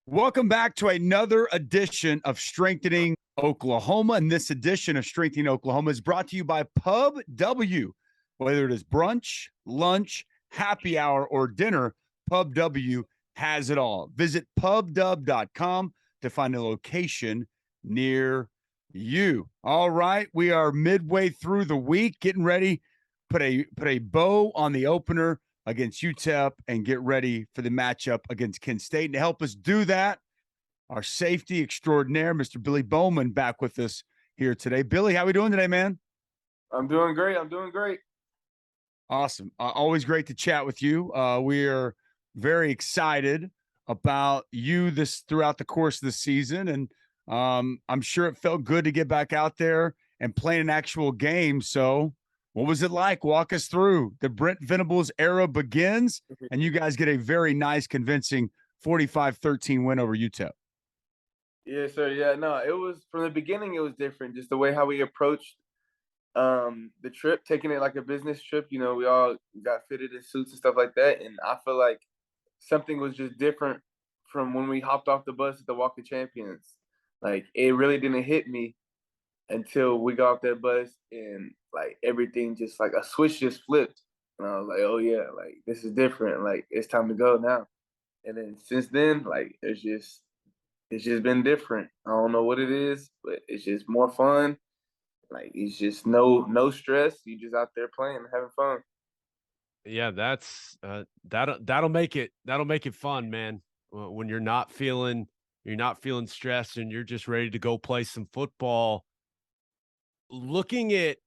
Welcome back to another edition of Strengthening Oklahoma. And this edition of Strengthening Oklahoma is brought to you by Pub W. Whether it is brunch, lunch, happy hour, or dinner, Pub W has it all. Visit pubdub.com to find a location near you. All right, we are midway through the week, getting ready, put a bow on the opener against UTEP and get ready for the matchup against Kent State. And to help us do that, our safety extraordinaire, Mr. Billy Bowman, back with us here today. Billy, how we doing today, man? I'm doing great. I'm doing great. Awesome. Always great to chat with you. We are very excited about you throughout the course of the season. And I'm sure it felt good to get back out there and play an actual game. So what was it like? Walk us through. The Brent Venables era begins, and you guys get a very nice, convincing 45-13 win over UTEP. Yeah, sir. Yeah, no, it was from the beginning. It was different, just the way how we approached the trip, taking it like a business trip. You know, we all got fitted in suits and stuff like that, and I feel like something was just different from when we hopped off the bus at the Walk of Champions. Like it really didn't hit me until we got off that bus, and like everything just like a switch just flipped, and I was like, oh yeah, like this is different. Like it's time to go now. And then since then, like it's just been different. I don't know what it is, but it's just more fun. Like it's just no stress. You just out there playing and having fun. Yeah, that's that'll make it fun, man. When you're not feeling stressed and you're just ready to go play some football. Looking at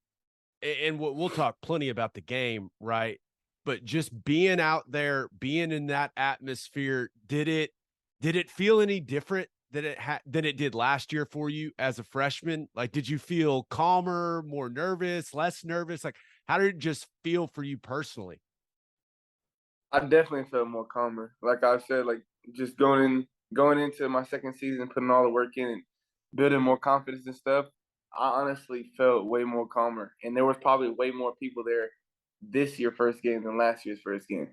and we'll talk plenty about the game, right? But just being out there, being in that atmosphere, did it feel any different than it did last year for you as a freshman? Like, did you feel calmer, more nervous, less nervous? Like, how did it just feel for you personally? I definitely felt more calmer. Like I said, like just going into my second season, putting all the work in and building more confidence and stuff. I honestly felt way more calmer, and there was probably way more people there this year first game than last year's first game.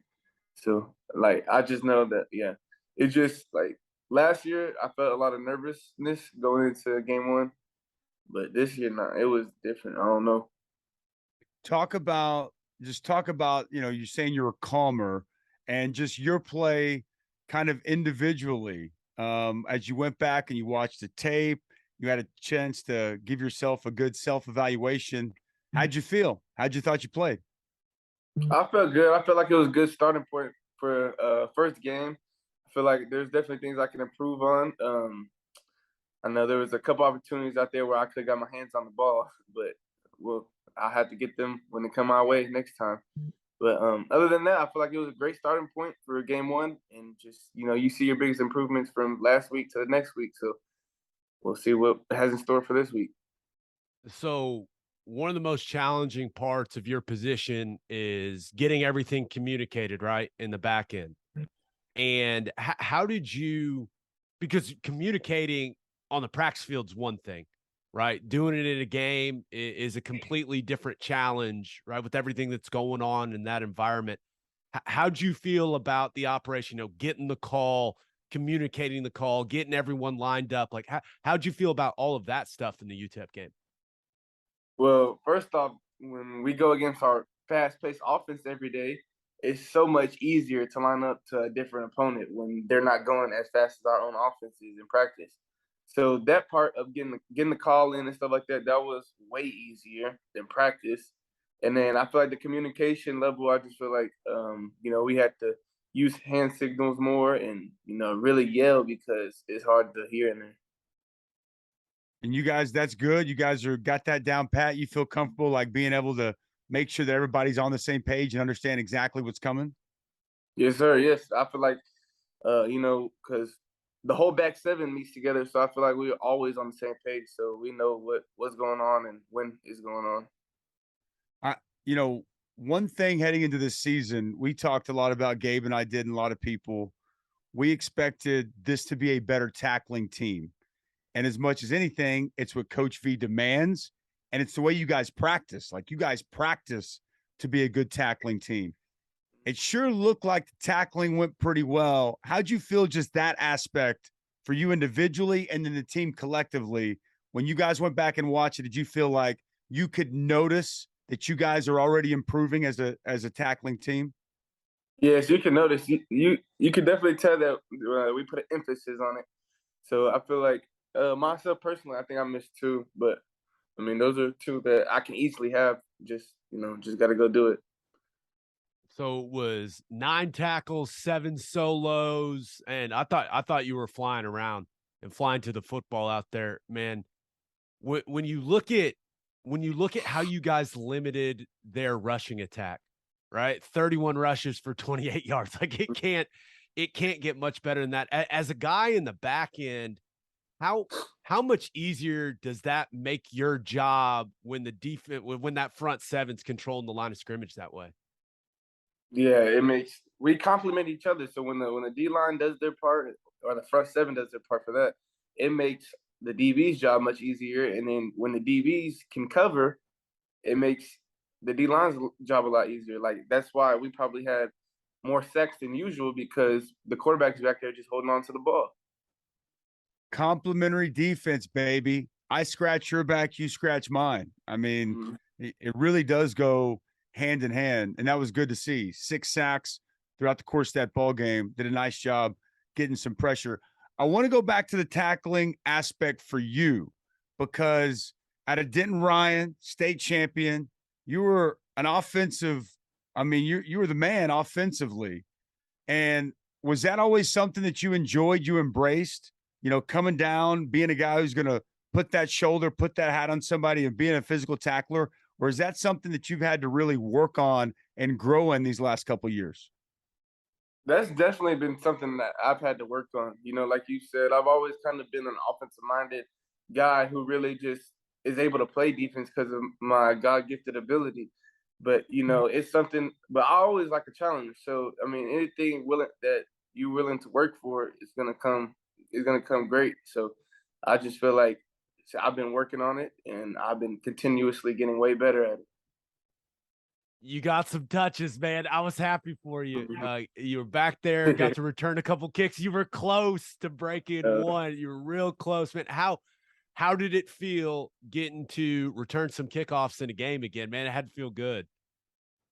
So like I just know that it just like last year I felt a lot of nervousness going into game one, but this year nah, it was different. I don't know. Talk about, you're saying you were calmer and just your play kind of individually. As you went back and you watched the tape, you had a chance to give yourself a good self-evaluation. How'd you feel? How'd you thought you played? I felt good. I felt like it was a good starting point for first game. I feel like there's definitely things I can improve on. I know there was a couple opportunities out there where I could have got my hands on the ball, but well, I had to get them when they come my way next time. But other than that, I feel like it was a great starting point for game one, and just you see your biggest improvements from last week to the next week. So we'll see what has in store for this week. So one of the most challenging parts of your position is getting everything communicated right in the back end. And how did you, because communicating on the practice field is one thing, right? Doing it in a game is a completely different challenge, right? With everything that's going on in that environment. How'd you feel about the operation, getting the call, communicating the call, getting everyone lined up? Like, how'd you feel about all of that stuff in the UTEP game? Well, first off, when we go against our fast-paced offense every day, it's so much easier to line up to a different opponent when they're not going as fast as our own offense is in practice. So that part of getting the call in and stuff like that, that was way easier than practice. And then I feel like the communication level, I just feel like we had to use hand signals more and really yell because it's hard to hear in there. And you guys, that's good. You guys got that down pat. You feel comfortable like being able to make sure that everybody's on the same page and understand exactly what's coming? Yes, sir. Yes, I feel like because the whole back seven meets together, so I feel like we're always on the same page, so we know what's going on and when it's going on. I, you know, One thing heading into this season, we talked a lot about, Gabe and I did, and a lot of people, we expected this to be a better tackling team. And as much as anything, it's what Coach V demands. And it's the way you guys practice. Like, you guys practice to be a good tackling team. It sure looked like the tackling went pretty well. How'd you feel just that aspect for you individually and then the team collectively? When you guys went back and watched it, did you feel like you could notice that you guys are already improving as a tackling team? Yes, you can notice. You can definitely tell that we put an emphasis on it. So I feel like myself personally, I think I missed two, but I mean those are two that I can easily have. Just got to go do it. So it was 9 tackles, 7 solos, and I thought you were flying around and flying to the football out there, man. When you look at how you guys limited their rushing attack, right? 31 rushes for 28 yards. Like it can't get much better than that. As a guy in the back end, how much easier does that make your job when the defense when that front seven's controlling the line of scrimmage that way? Yeah, we complement each other. So when the D line does their part, or the front seven does their part for that, it makes the DB's job much easier. And then when the DBs can cover, it makes the D line's job a lot easier. Like that's why we probably had more sacks than usual because the quarterback's back there just holding on to the ball. Complimentary defense, baby. I scratch your back, you scratch mine. I mean, Mm-hmm. it really does go hand in hand, and that was good to see. 6 sacks throughout the course of that ball game. Did a nice job getting some pressure. I want to go back to the tackling aspect for you because at a Denton Ryan state champion, you were an offensive. I mean, you were the man offensively, and was that always something that you enjoyed? You embraced, coming down, being a guy who's going to put that shoulder, put that hat on somebody, and being a physical tackler, or is that something that you've had to really work on and grow in these last couple of years? That's definitely been something that I've had to work on. Like you said, I've always kind of been an offensive minded guy who really just is able to play defense because of my God gifted ability. But it's something. But I always like a challenge. So I mean, anything that you're willing to work for is gonna come. Is gonna come great. So I just feel like I've been working on it, and I've been continuously getting way better at it. You got some touches, man. I was happy for you. Mhm. You were back there, got to return a couple kicks. You were close to breaking one. You were real close, man. How did it feel getting to return some kickoffs in a game again, man? It had to feel good.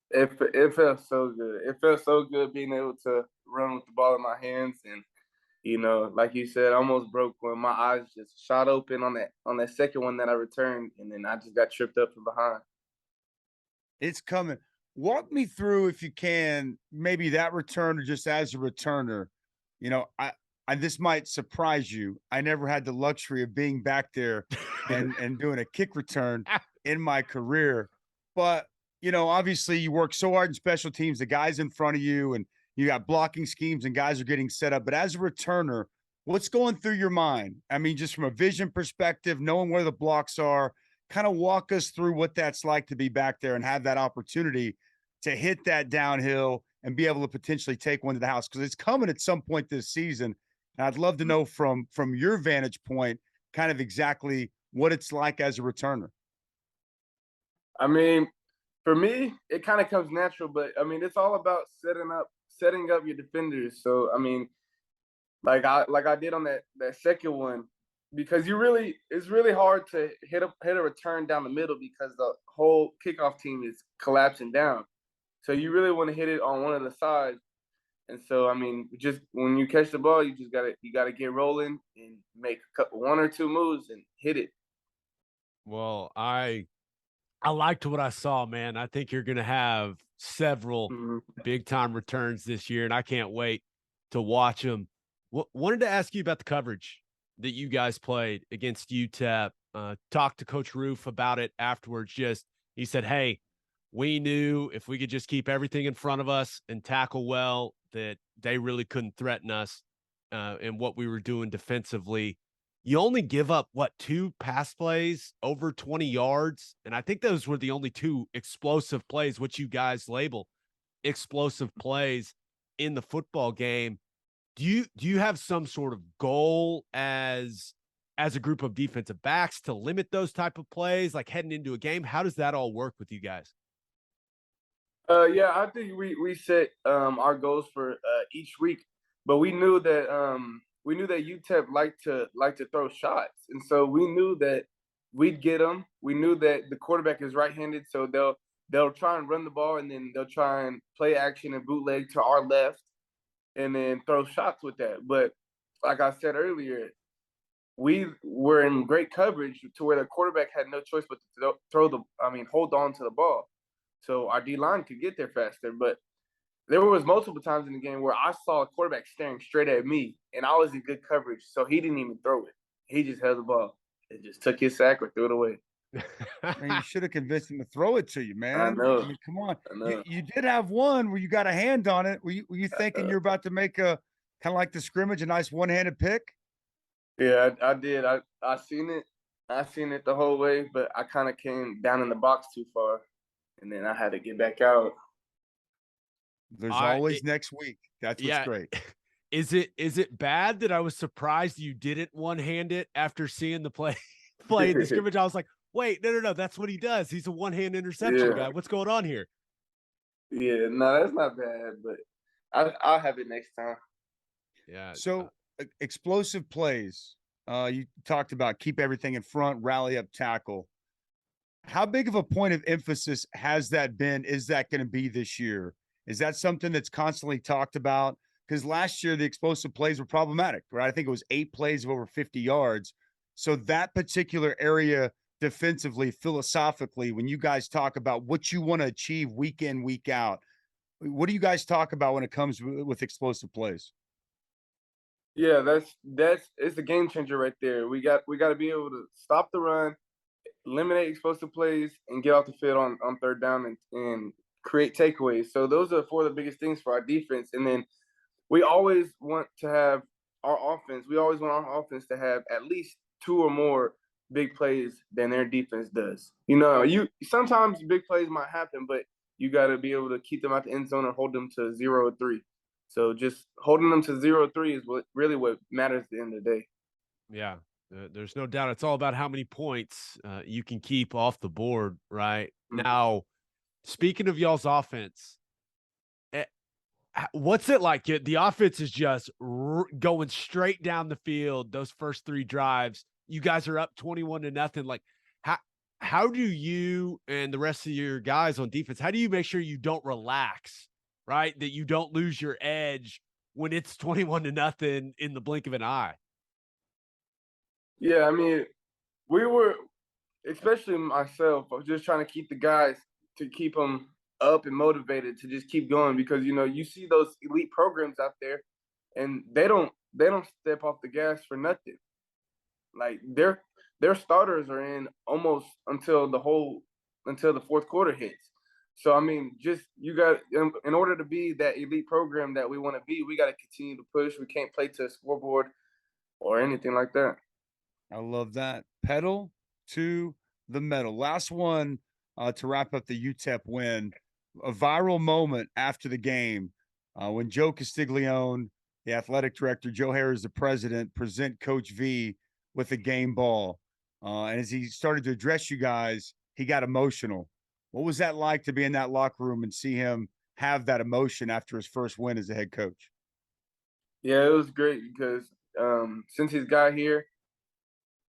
It felt so good. It felt so good being able to run with the ball in my hands, and like you said, I almost broke when my eyes just shot open on that second one that I returned, and then I just got tripped up from behind. It's coming. Walk me through, if you can, maybe that return or just as a returner. I this might surprise you. I never had the luxury of being back there and doing a kick return in my career. But, obviously you work so hard in special teams, the guys in front of you, and you got blocking schemes and guys are getting set up. But as a returner, what's going through your mind? I mean, just from a vision perspective, knowing where the blocks are, kind of walk us through what that's like to be back there and have that opportunity to hit that downhill and be able to potentially take one to the house, because it's coming at some point this season. And I'd love to know from your vantage point, kind of exactly what it's like as a returner. I mean, for me, it kind of comes natural, but I mean, it's all about setting up your defenders. So I mean, like I did on that second one, because it's really hard to hit a return down the middle because the whole kickoff team is collapsing down. So you really want to hit it on one of the sides. And so I mean, just when you catch the ball, you gotta get rolling and make one or two moves and hit it. Well, I liked what I saw, man. I think you're going to have several Mm-hmm. big time returns this year, and I can't wait to watch them. Wanted to ask you about the coverage that you guys played against UTEP. Talked to Coach Roof about it afterwards. He said, "Hey, we knew if we could just keep everything in front of us and tackle well, that they really couldn't threaten us in what we were doing defensively." You only give up 2 pass plays over 20 yards, and I think those were the only 2 explosive plays, which you guys label explosive plays in the football game. Do you have some sort of goal as a group of defensive backs to limit those type of plays, like heading into a game? How does that all work with you guys? Yeah, I think we set our goals for each week, but we knew that we knew that UTEP liked to throw shots, and so we knew that we'd get them. We knew that the quarterback is right-handed, so they'll try and run the ball, and then they'll try and play action and bootleg to our left, and then throw shots with that. But like I said earlier, we were in great coverage to where the quarterback had no choice but to hold on to the ball. So our D-line could get there faster. But there was multiple times in the game where I saw a quarterback staring straight at me, and I was in good coverage, so he didn't even throw it. He just held the ball and just took his sack or threw it away. Man, you should have convinced him to throw it to you, man. know. I mean, come on. I know. You did have one where you got a hand on it. Were you thinking you're about to make a kind of like the scrimmage, a nice one-handed pick? Yeah, I did. I seen it. I seen it the whole way, but I kind of came down in the box too far, and then I had to get back out. There's always next week. That's what's great. Is it bad that I was surprised you didn't one-hand it after seeing the play in the scrimmage? I was like, wait, no, that's what he does. He's a one-hand interception guy. What's going on here? Yeah, no, that's not bad, but I'll have it next time. Yeah. So explosive plays. You talked about keep everything in front, rally up, tackle. How big of a point of emphasis has that been? Is that going to be this year? Is that something that's constantly talked about? Because last year the explosive plays were problematic, right? I think it was 8 plays of over 50 yards. So that particular area defensively, philosophically, when you guys talk about what you want to achieve week in, week out, what do you guys talk about when it comes with explosive plays? Yeah, that's it's a game changer right there. We got to be able to stop the run, eliminate explosive plays, and get off the field on third down and create takeaways. So those are 4 of the biggest things for our defense. And then we always want to have our offense. We always want our offense to have at least 2 or more big plays than their defense does. You know, sometimes big plays might happen, but you got to be able to keep them out the end zone and hold them to 0-3. So just holding them to 0-3 is what matters at the end of the day. Yeah, there's no doubt. It's all about how many points you can keep off the board, right? Mm-hmm. Now, speaking of y'all's offense, what's it like? The offense is just going straight down the field. Those first 3 drives, you guys are up 21-0. Like, how do you and the rest of your guys on defense, how do you make sure you don't relax, right? That you don't lose your edge when it's 21-0 in the blink of an eye? Yeah, I mean, we were, especially myself, I was just trying to keep the guys, to keep them up and motivated to just keep going, because you see those elite programs out there, and they don't step off the gas for nothing. Like their starters are in almost until the 4th quarter hits. So I mean, just you got, in order to be that elite program that we want to be, we got to continue to push. We can't play to a scoreboard or anything like that. I love that. Pedal to the metal. Last one to wrap up the UTEP win. A viral moment after the game when Joe Castiglione, the athletic director, Joe Harris, the president, present Coach V with a game ball. And as he started to address you guys, he got emotional. What was that like to be in that locker room and see him have that emotion after his first win as a head coach? Yeah, it was great because since he's got here,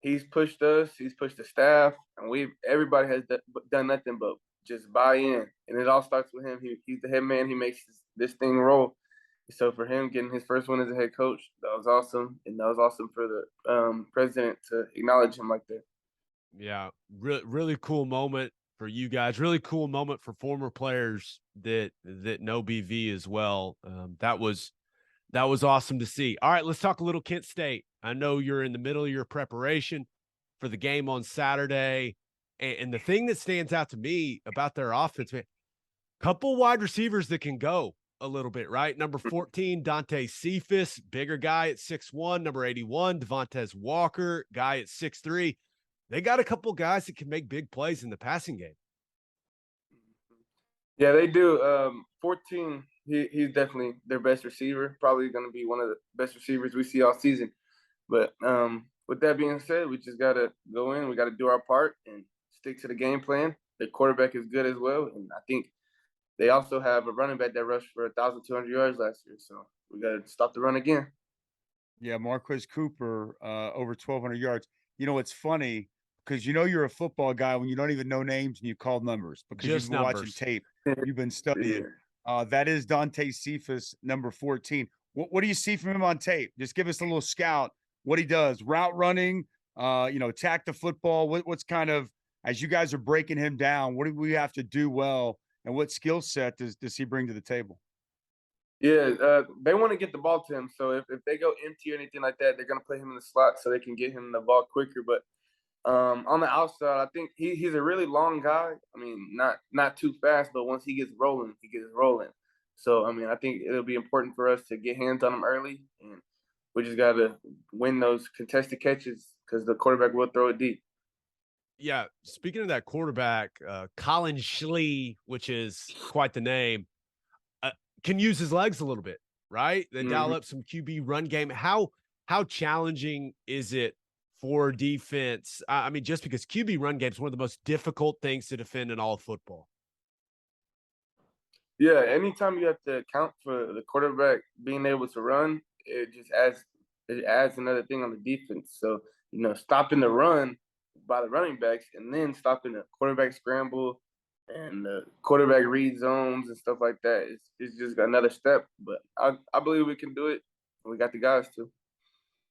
he's pushed us, he's pushed the staff, and everybody has done nothing but just buy in. And it all starts with him. He's the head man. He makes this thing roll. So for him getting his first win as a head coach, that was awesome. And that was awesome for the president to acknowledge him like that. Yeah, really cool moment for you guys. Really cool moment for former players that know BV as well. That was awesome to see. All right, let's talk a little Kent State. I know you're in the middle of your preparation for the game on Saturday. And the thing that stands out to me about their offense, man, couple wide receivers that can go a little bit, right? Number 14, Dante Cephas, bigger guy at 6'1". Number 81, Devontae Walker, guy at 6'3". They got a couple guys that can make big plays in the passing game. Yeah, they do. 14, he's definitely their best receiver, probably going to be one of the best receivers we see all season. But with that being said, we just got to go in. We got to do our part and stick to the game plan. The quarterback is good as well. And I think they also have a running back that rushed for 1,200 yards last year. So we got to stop the run again. Yeah, Marquez Cooper, over 1,200 yards. You know, it's funny because you know you're a football guy when you don't even know names and you call numbers because you've Just been watching numbers. tape, you've been Yeah. studying. That is Dante Cephas, number 14. What do you see from him on tape? Just give us a little scout. What he does, route running, attack the football. What's kind of as you guys are breaking him down? What do we have to do well, and what skill set does he bring to the table? Yeah, they want to get the ball to him. So if they go empty or anything like that, they're gonna put him in the slot so they can get him the ball quicker. But on the outside, I think he's a really long guy. I mean, not too fast, but once he gets rolling, he gets rolling. So I mean, I think it'll be important for us to get hands on him early, and we just got to win those contested catches because the quarterback will throw it deep. Yeah. Speaking of that quarterback, Colin Schlee, which is quite the name, can use his legs a little bit, right? They dial up some QB run game. How challenging is it for defense? I mean, just because QB run game is one of the most difficult things to defend in all of football. Yeah, anytime you have to account for the quarterback being able to run, it adds another thing on the defense. So, stopping the run by the running backs and then stopping the quarterback scramble and the quarterback read zones and stuff like that is just another step. But I believe we can do it. We got the guys to.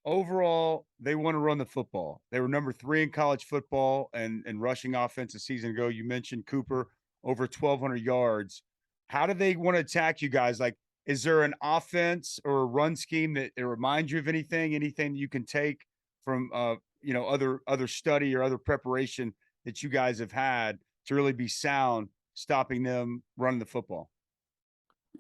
Overall, they want to run the football. They were number 3 in college football and rushing offense a season ago. You mentioned Cooper over 1,200 yards. How do they want to attack you guys? Like, is there an offense or a run scheme that it reminds you of anything? Anything you can take from other study or other preparation that you guys have had to really be sound stopping them running the football?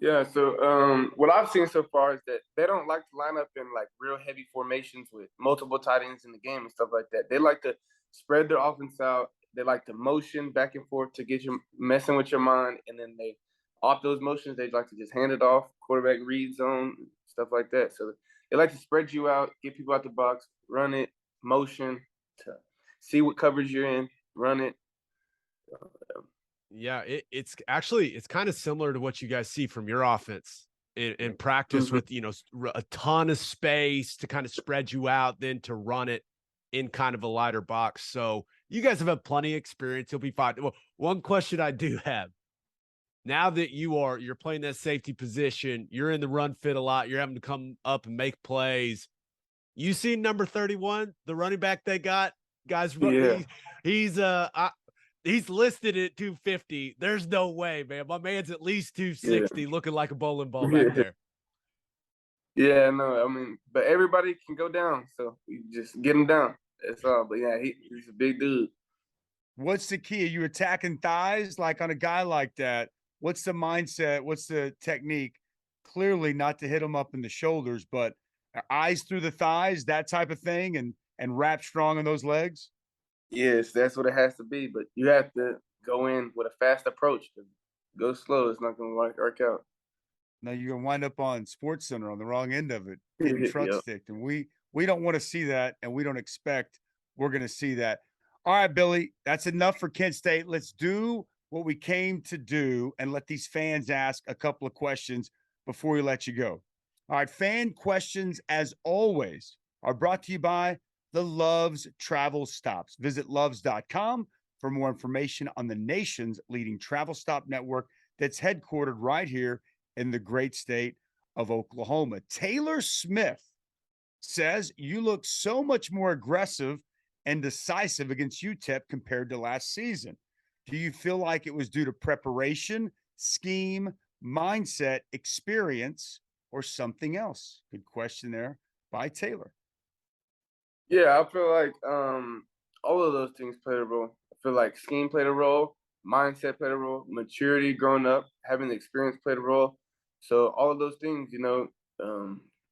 Yeah, so what I've seen so far is that they don't like to line up in like real heavy formations with multiple tight ends in the game and stuff like that. They like to spread their offense out. They like to motion back and forth to get you messing with your mind, and then off those motions, they like to just hand it off, quarterback read zone, stuff like that. So they like to spread you out, get people out the box, run it, motion to see what coverage you're in, run it. Yeah, it's actually it's kind of similar to what you guys see from your offense in practice with a ton of space to kind of spread you out, then to run it in kind of a lighter box. So you guys have had plenty of experience. You'll be fine. Well, one question I do have now that you're playing that safety position, you're in the run fit a lot. You're having to come up and make plays. You see number 31, the running back they got, guys. Yeah. He's listed at 250. There's no way, man. My man's at least 260, looking like a bowling ball back there. Yeah, no, I mean, but everybody can go down, so you just get him down. That's all. But yeah, he's a big dude. What's the key? Are you attacking thighs like on a guy like that? What's the mindset? What's the technique? Clearly not to hit him up in the shoulders, but eyes through the thighs, that type of thing, and wrap strong on those legs. Yes, that's what it has to be. But you have to go in with a fast approach. Go slow, it's not gonna work out. Now you're gonna wind up on Sports Center on the wrong end of it, getting truck Yep. sticked, and we don't want to see that, and we don't expect we're going to see that. All right, Billy, that's enough for Kent State. Let's do what we came to do and let these fans ask a couple of questions before we let you go. All right, fan questions, as always, are brought to you by the Loves Travel Stops. Visit loves.com for more information on the nation's leading travel stop network that's headquartered right here in the great state of Oklahoma. Taylor Smith says you look so much more aggressive and decisive against UTEP compared to last season. Do you feel like it was due to preparation, scheme, mindset, experience, or something else? Good question there by Taylor. Yeah, I feel like all of those things played a role. I feel like scheme played a role, mindset played a role, maturity growing up, having the experience played a role. So all of those things,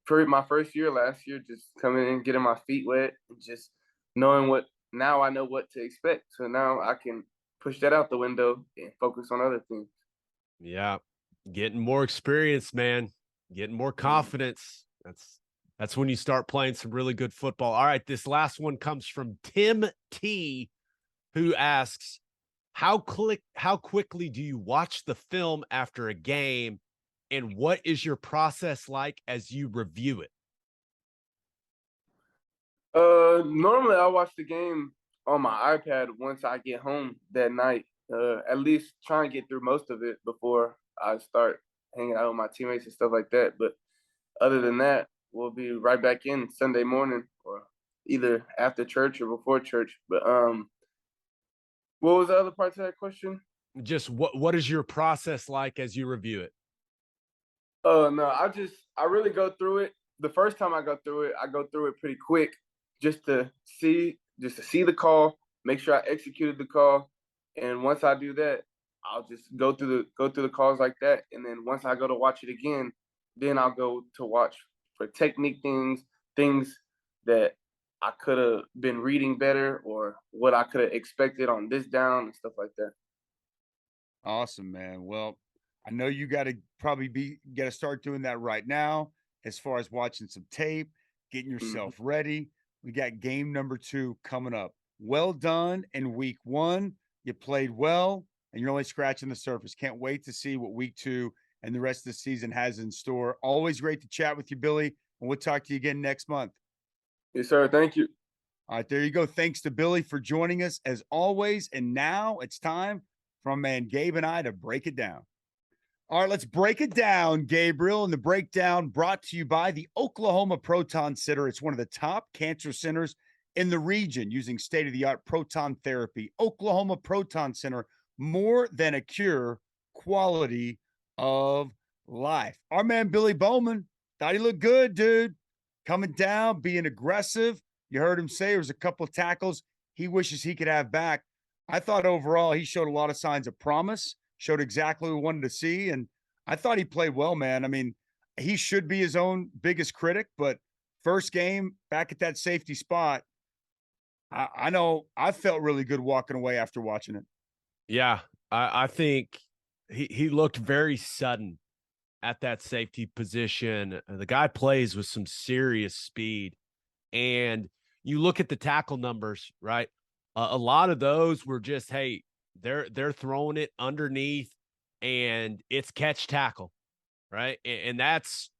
for my first year last year, just coming in, getting my feet wet, and just knowing now I know what to expect. So now I can push that out the window and focus on other things. Yeah, getting more experience, man. Getting more confidence. That's when you start playing some really good football. All right, this last one comes from Tim T, who asks, how quickly do you watch the film after a game, and what is your process like as you review it? Normally I watch the game on my iPad once I get home that night. At least try and get through most of it before I start hanging out with my teammates and stuff like that. But other than that, we'll be right back in Sunday morning or either after church or before church. But what was the other part to that question? Just what is your process like as you review it? No, I really go through it. The first time I go through it, I go through it pretty quick just to see the call, make sure I executed the call. And once I do that, I'll just go through the calls like that. And then once I go to watch it again, then I'll go to watch for technique things that I could have been reading better or what I could have expected on this down and stuff like that. Awesome, man. Well, I know you got to start doing that right now as far as watching some tape, getting Mhm. yourself ready. We got game number 2 coming up. Well done in week 1. You played well and you're only scratching the surface. Can't wait to see what week 2 and the rest of the season has in store. Always great to chat with you, Billy. And we'll talk to you again next month. Yes, sir. Thank you. All right, there you go. Thanks to Billy for joining us as always. And now it's time for my man Gabe and I to break it down. All right, let's break it down, Gabriel. And the breakdown brought to you by the Oklahoma Proton Center. It's one of the top cancer centers in the region using state of the art proton therapy. Oklahoma Proton Center, more than a cure, quality of life. Our man Billy Bowman thought he looked good, dude. Coming down, being aggressive. You heard him say there was a couple of tackles he wishes he could have back. I thought overall he showed a lot of signs of promise, showed exactly what we wanted to see. And I thought he played well, man. I mean, he should be his own biggest critic, but first game back at that safety spot, I know I felt really good walking away after watching it. Yeah, I think he looked very sudden at that safety position. The guy plays with some serious speed, and you look at the tackle numbers, right? A lot of those were just, hey, they're throwing it underneath, and it's catch tackle, right? And that's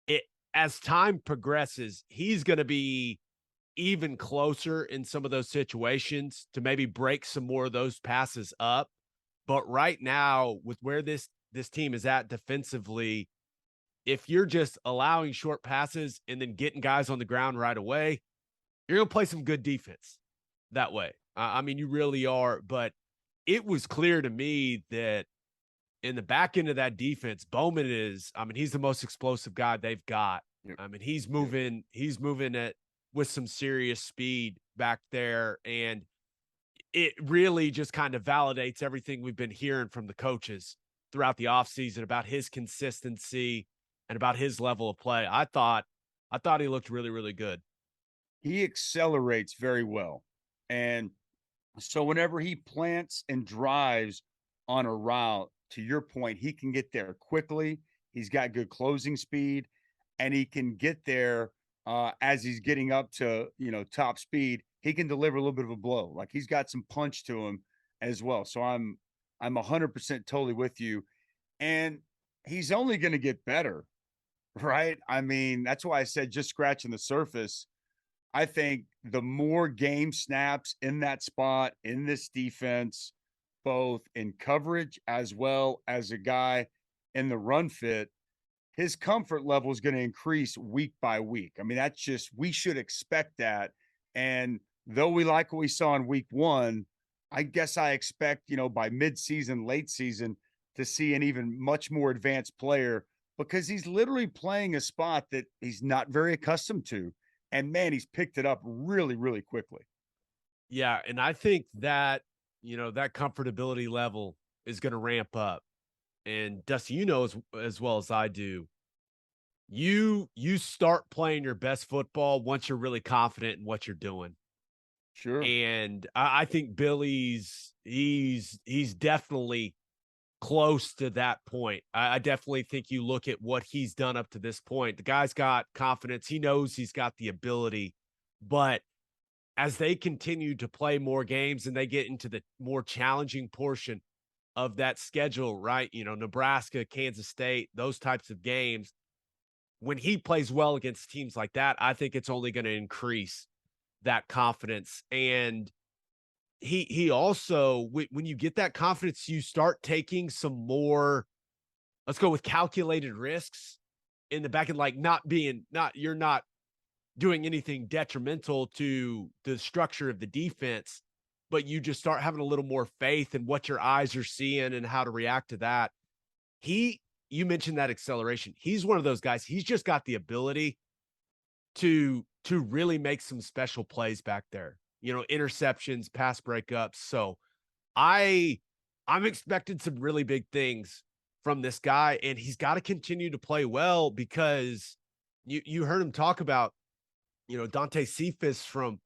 it. As time progresses, he's going to be even closer in some of those situations to maybe break some more of those passes up. But right now, with where this team is at defensively, if you're just allowing short passes and then getting guys on the ground right away, you're going to play some good defense that way. I mean, you really are. But it was clear to me that in the back end of that defense, Bowman is, I mean, he's the most explosive guy they've got. Yep. I mean, he's moving it with some serious speed back there. And it really just kind of validates everything we've been hearing from the coaches throughout the offseason about his consistency and about his level of play. I thought he looked really, really good. He accelerates very well. And so whenever he plants and drives on a route, to your point, he can get there quickly. He's got good closing speed, and he can get there as he's getting up to top speed. He can deliver a little bit of a blow. Like he's got some punch to him as well. So I'm 100% totally with you, and he's only going to get better, right? I mean, that's why I said just scratching the surface. I think the more game snaps in that spot in this defense, both in coverage as well as a guy in the run fit, his comfort level is going to increase week by week. I mean, that's just, we should expect that. And though we like what we saw in week 1, I guess I expect, by mid-season, late season, to see an even much more advanced player because he's literally playing a spot that he's not very accustomed to. And man, he's picked it up really, really quickly. Yeah. And I think that, that comfortability level is going to ramp up. And Dusty, as well as I do, you start playing your best football once you're really confident in what you're doing. Sure. And I think Billy's he's definitely close to that point. I definitely think you look at what he's done up to this point. The guy's got confidence. He knows he's got the ability, but as they continue to play more games and they get into the more challenging portion of that schedule, right? Nebraska, Kansas State, those types of games, when he plays well against teams like that, I think it's only going to increase that confidence. And he also, when you get that confidence, you start taking some more, let's go with calculated risks in the back end, like you're not doing anything detrimental to the structure of the defense, but you just start having a little more faith in what your eyes are seeing and how to react to that. You mentioned that acceleration. He's one of those guys. He's just got the ability to really make some special plays back there. Interceptions, pass breakups. So I'm expecting some really big things from this guy, and he's got to continue to play well, because you heard him talk about, Dante Cephas from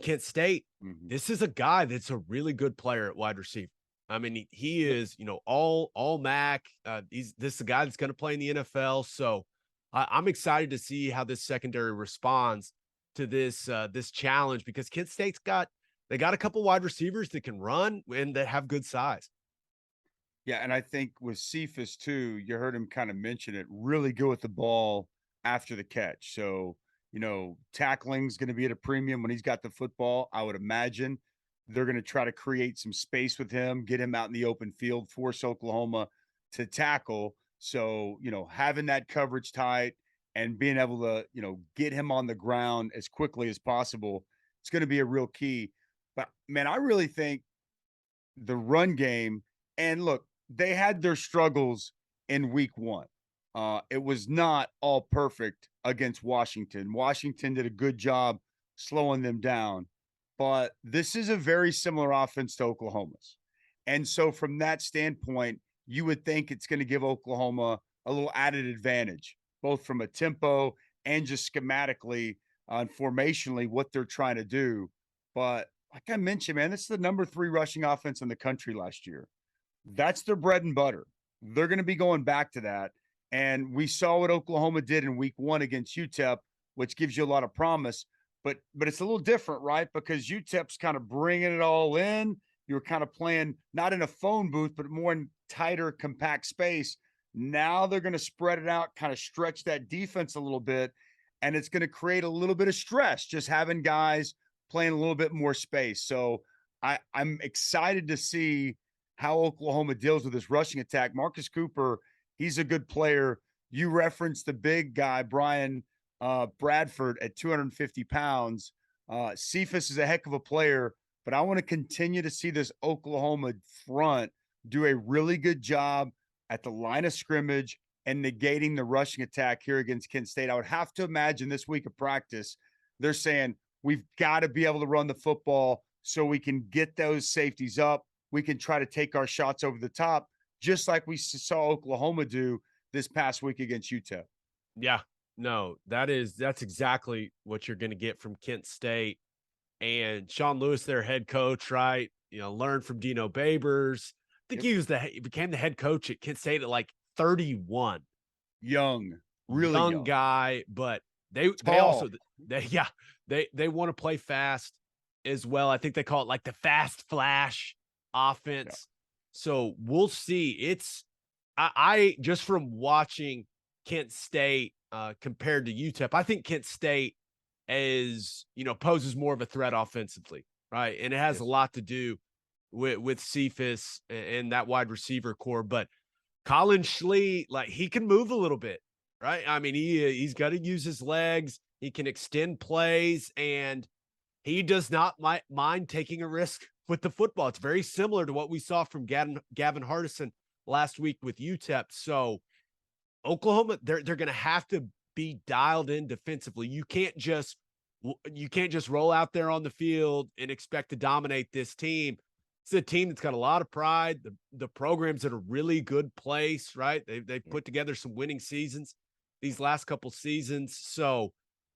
Kent State. Mhm. This is a guy that's a really good player at wide receiver. I mean, he is, all MAC. This is a guy that's going to play in the NFL. So I'm excited to see how this secondary responds to this challenge, because Kent State's got a couple wide receivers that can run and that have good size. Yeah, and I think with Cephas too, you heard him kind of mention it, really good with the ball after the catch. So, tackling's going to be at a premium when he's got the football. I would imagine they're going to try to create some space with him, get him out in the open field, force Oklahoma to tackle. So, having that coverage tight and being able to, get him on the ground as quickly as possible, it's going to be a real key. But man, I really think the run game, and look, they had their struggles in week one. It was not all perfect against Washington. Washington did a good job slowing them down, but this is a very similar offense to Oklahoma's. And so, from that standpoint, you would think it's going to give Oklahoma a little added advantage, both from a tempo and just schematically and formationally what they're trying to do. But like I mentioned, man, this is the number 3 rushing offense in the country last year. That's their bread and butter. They're going to be going back to that. And we saw what Oklahoma did in week 1 against UTEP, which gives you a lot of promise. But it's a little different, right? Because UTEP's kind of bringing it all in. You're kind of playing not in a phone booth, but more in tighter, compact space. Now they're going to spread it out, kind of stretch that defense a little bit. And it's going to create a little bit of stress, just having guys playing a little bit more space. So I'm excited to see how Oklahoma deals with this rushing attack. Marcus Cooper, he's a good player. You referenced the big guy, Brian Bradford, at 250 pounds. Cephas is a heck of a player, but I want to continue to see this Oklahoma front do a really good job at the line of scrimmage and negating the rushing attack here against Kent State. I would have to imagine this week of practice, they're saying we've got to be able to run the football so we can get those safeties up. We can try to take our shots over the top, just like we saw Oklahoma do this past week against UTEP. Yeah, no, that's exactly what you're going to get from Kent State. And Sean Lewis, their head coach, right? Learned from Dino Babers. I think he became the head coach at Kent State at like 31. Young, really young guy, but they also they want to play fast as well. I think they call it like the fast flash offense. Yeah. So we'll see. I just from watching Kent State compared to UTEP, I think Kent State poses more of a threat offensively, right? And it has a lot to do with Cephas and that wide receiver core. But Colin Schlee, like, he can move a little bit, right? I mean, he's got to use his legs. He can extend plays, and he does not mind taking a risk with the football. It's very similar to what we saw from Gavin Hardison last week with UTEP. So Oklahoma, they're going to have to be dialed in defensively. You can't just roll out there on the field and expect to dominate this team. It's a team that's got a lot of pride. The program's at a really good place, right? They've put together some winning seasons these last couple seasons. So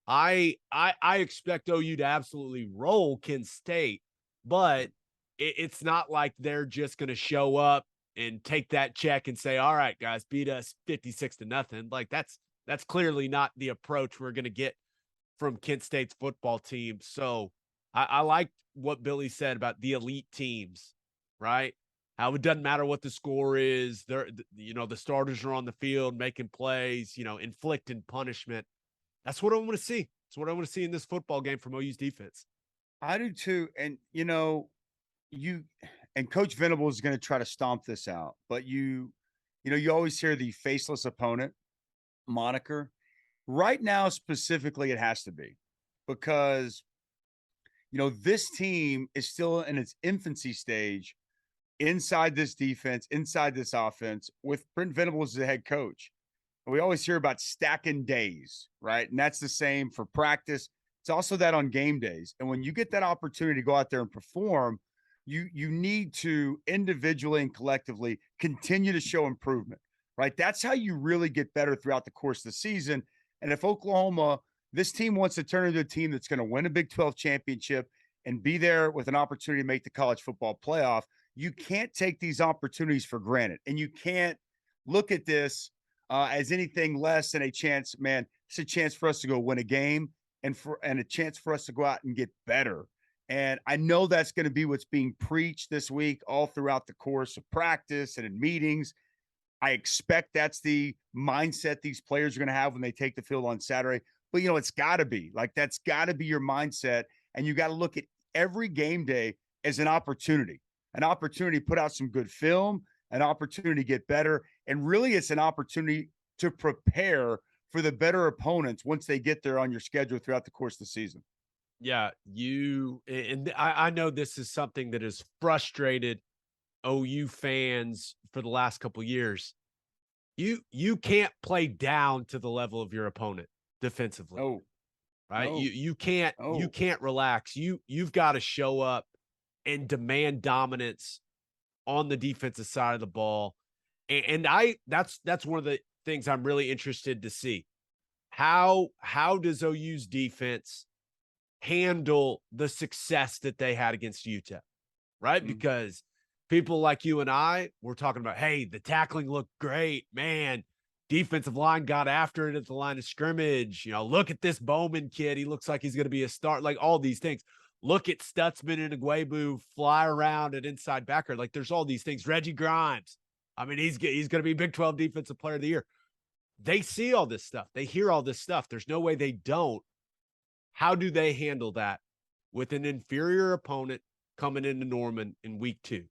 I expect OU to absolutely roll Kent State, but it's not like they're just going to show up and take that check and say, all right, guys, beat us 56-0. Like, that's clearly not the approach we're going to get from Kent State's football team. So I like what Billy said about the elite teams, right? How it doesn't matter what the score is. The starters are on the field making plays, inflicting punishment. That's what I want to see. It's what I want to see in this football game from OU's defense. I do too. And you and Coach Venables is going to try to stomp this out, but you always hear the faceless opponent moniker. Right now, specifically, it has to be because this team is still in its infancy stage inside this defense, inside this offense, with Brent Venables as the head coach. And we always hear about stacking days, right? And that's the same for practice. It's also that on game days. And when you get that opportunity to go out there and perform, you need to individually and collectively continue to show improvement, right? That's how you really get better throughout the course of the season. And if Oklahoma, this team wants to turn into a team that's going to win a Big 12 championship and be there with an opportunity to make the college football playoff, you can't take these opportunities for granted. And you can't look at this as anything less than a chance, man. It's a chance for us to go win a game and a chance for us to go out and get better. And I know that's going to be what's being preached this week all throughout the course of practice and in meetings. I expect that's the mindset these players are going to have when they take the field on Saturday. But, it's got to be like that's got to be your mindset. And you got to look at every game day as an opportunity to put out some good film, an opportunity to get better. And really, it's an opportunity to prepare for the better opponents once they get there on your schedule throughout the course of the season. Yeah, I know this is something that has frustrated OU fans for the last couple of years. You can't play down to the level of your opponent defensively. Oh, right? no. You can't relax. You've got to show up and demand dominance on the defensive side of the ball. And that's one of the things I'm really interested to see. How does OU's defense handle the success that they had against UTEP, right? Mm-hmm. Because people like you and I, we're talking about, hey, the tackling looked great, man. Defensive line got after it at the line of scrimmage. Look at this Bowman kid. He looks like he's going to be a start, like all these things. Look at Stutzman and Aguebu fly around at inside backer. Like there's all these things. Reggie Grimes. I mean, he's going to be Big 12 Defensive Player of the Year. They see all this stuff. They hear all this stuff. There's no way they don't. How do they handle that with an inferior opponent coming into Norman in week 2?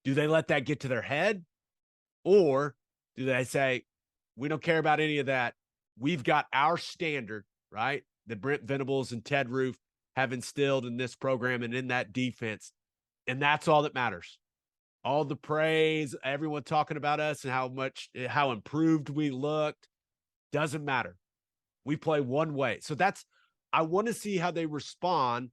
Do they let that get to their head? Or do they say, we don't care about any of that. We've got our standard, right? That Brent Venables and Ted Roof have instilled in this program and in that defense. And that's all that matters. All the praise, everyone talking about us and how improved we looked, doesn't matter. We play one way. So I want to see how they respond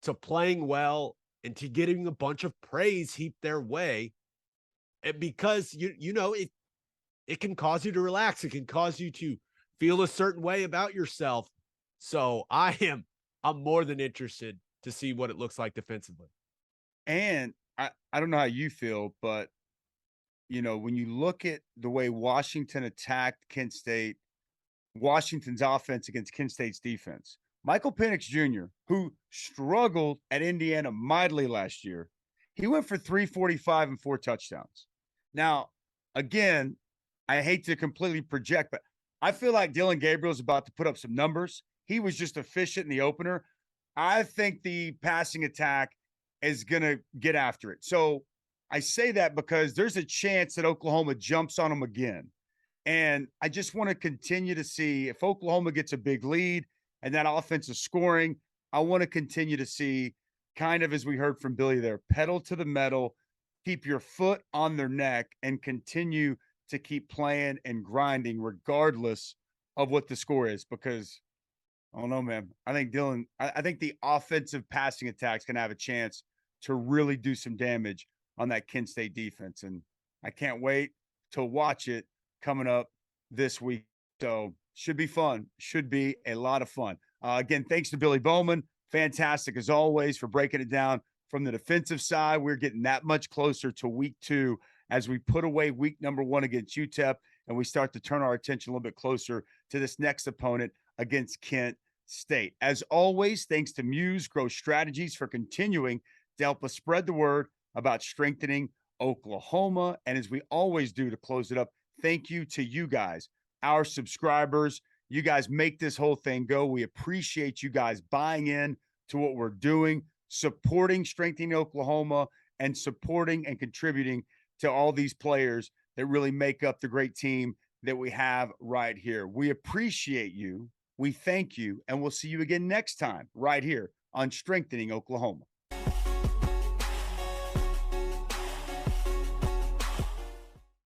to playing well and to getting a bunch of praise heaped their way. Because it can cause you to relax. It can cause you to feel a certain way about yourself. So I'm more than interested to see what it looks like defensively. And I don't know how you feel, but when you look at the way Washington attacked Kent State, Washington's offense against Kent State's defense, Michael Penix Jr., who struggled at Indiana mightily last year, he went for 345 and 4 touchdowns. Now, again, I hate to completely project, but I feel like Dillon Gabriel's about to put up some numbers. He was just efficient in the opener. I think the passing attack is going to get after it. So I say that because there's a chance that Oklahoma jumps on them again. And I just want to continue to see if Oklahoma gets a big lead and that offense is scoring. I want to continue to see, kind of as we heard from Billy there, pedal to the metal, keep your foot on their neck, and continue to keep playing and grinding regardless of what the score is. Because I don't know, man. I think I think the offensive passing attacks can have a chance to really do some damage on that Kent State defense. And I can't wait to watch it coming up this week. So should be fun. Should be a lot of fun. Again, thanks to Billy Bowman. Fantastic as always for breaking it down from the defensive side. We're getting that much closer to week 2 as we put away week number 1 against UTEP and we start to turn our attention a little bit closer to this next opponent against Kent State. As always, thanks to Muse Growth Strategies for continuing to help us spread the word about strengthening Oklahoma. And as we always do to close it up, thank you to you guys, our subscribers. You guys make this whole thing go. We appreciate you guys buying in to what we're doing, supporting Strengthening Oklahoma, and supporting and contributing to all these players that really make up the great team that we have right here. We appreciate you. We thank you, and we'll see you again next time right here on Strengthening Oklahoma.